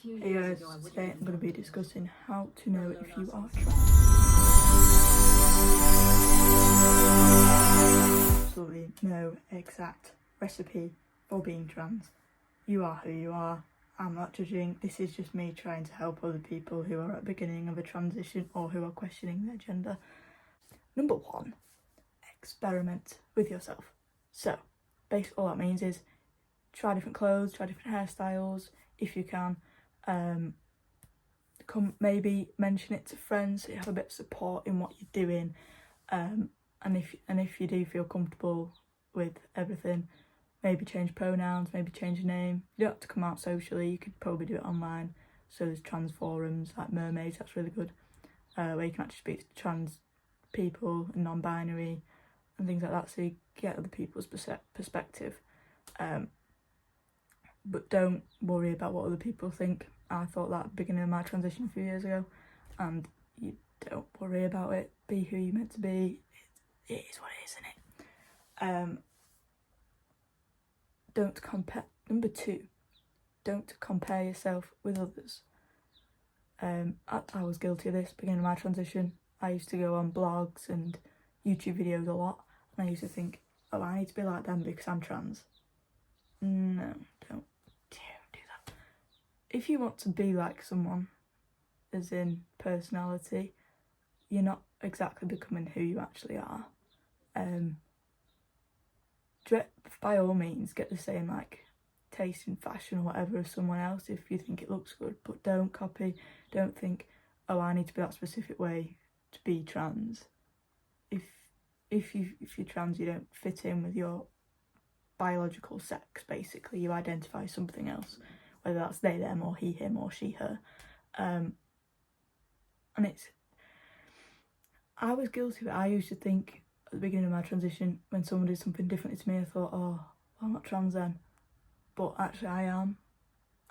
Hey guys, today I'm going to be discussing how to know if you are trans. Absolutely no exact recipe for being trans. You are who you are. I'm not judging. This is just me trying to help other people who are at the beginning of a transition or who are questioning their gender. Number one, experiment with yourself. So, basically all that means is try different clothes, try different hairstyles if you can. Maybe mention it to friends so you have a bit of support in what you're doing. And if you do feel comfortable with everything, maybe change pronouns, maybe change your name. You don't have to come out socially, you could probably do it online. So there's trans forums like Mermaids, that's really good, where you can actually speak to trans people and non-binary and things like that, so you get other people's perspective. But don't worry about what other people think. I thought that at the beginning of my transition a few years ago, and you don't worry about it. Be who you're meant to be. It is what it is, isn't it? Don't compare. Number two, don't compare yourself with others. I was guilty of this beginning of my transition. I used to go on blogs and YouTube videos a lot, and I used to think, oh, I need to be like them because I'm trans. No, don't do that. If you want to be like someone, as in personality, you're not exactly becoming who you actually are. By all means, get the same taste in fashion or whatever as someone else if you think it looks good, but don't copy. Don't think, oh, I need to be that specific way to be trans. If you're trans, you don't fit in with your biological sex. Basically, you identify something else, whether that's they, them, or he, him, or she, her. And I was guilty of it. I used to think at the beginning of my transition, when someone did something different to me, I thought, oh, well, I'm not trans then. But actually I am,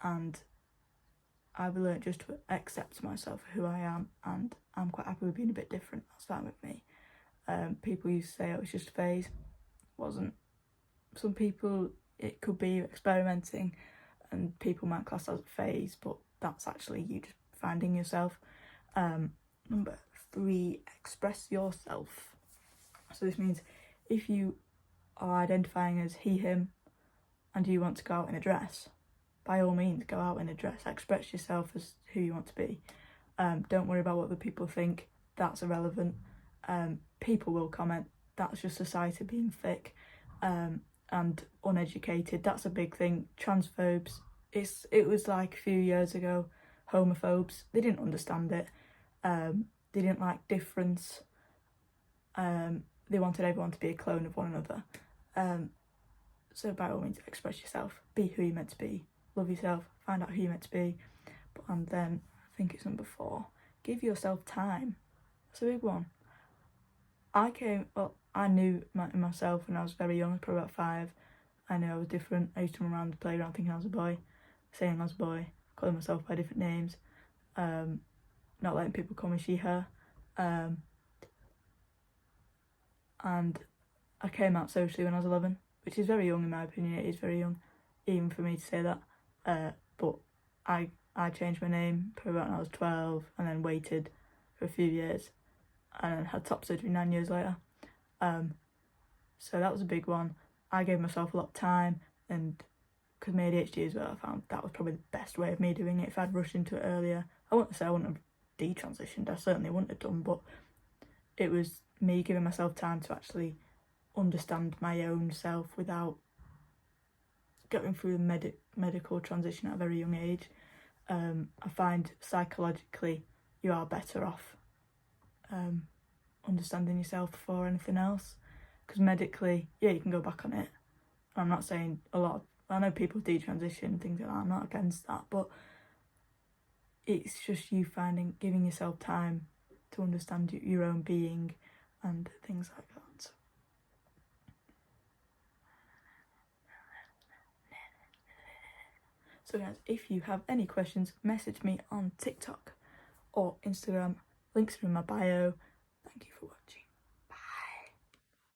and I've learned just to accept myself for who I am, and I'm quite happy with being a bit different. That's fine with me. People used to say it was just a phase. It wasn't. Some people, it could be experimenting, and people might class that as a phase, but that's actually you just finding yourself. Number three, express yourself. So this means if you are identifying as he, him, and you want to go out in a dress, by all means go out in a dress. Express yourself as who you want to be. Don't worry about what other people think. That's irrelevant. People will comment. That's just society being thick and uneducated. That's a big thing. Transphobes, it was like a few years ago. Homophobes, they didn't understand it. They didn't like difference. They wanted everyone to be a clone of one another. So by all means, express yourself. Be who you're meant to be. Love yourself. Find out who you're meant to be. And then, I think it's number four, give yourself time. That's a big one. I knew myself when I was very young, probably about 5. I knew I was different. I used to run around the playground thinking I was a boy, saying I was a boy, calling myself by different names, not letting people call me she, her. And I came out socially when I was 11, which is very young in my opinion. It is very young, even for me to say that. But I changed my name probably when I was 12, and then waited for a few years, and then had top surgery 9 years later. So that was a big one. I gave myself a lot of time, and because my ADHD as well, I found that was probably the best way of me doing it. If I'd rushed into it earlier, I wouldn't say I wouldn't have detransitioned, I certainly wouldn't have done, but it was me giving myself time to actually understand my own self without going through the medical transition at a very young age. I find psychologically you are better off understanding yourself before anything else, because medically, yeah, you can go back on it. I'm not saying I know people detransition, things like that, I'm not against that, but it's just you giving yourself time to understand your own being and things like that. So guys, if you have any questions, message me on TikTok or Instagram. Links are in my bio. Thank you for watching.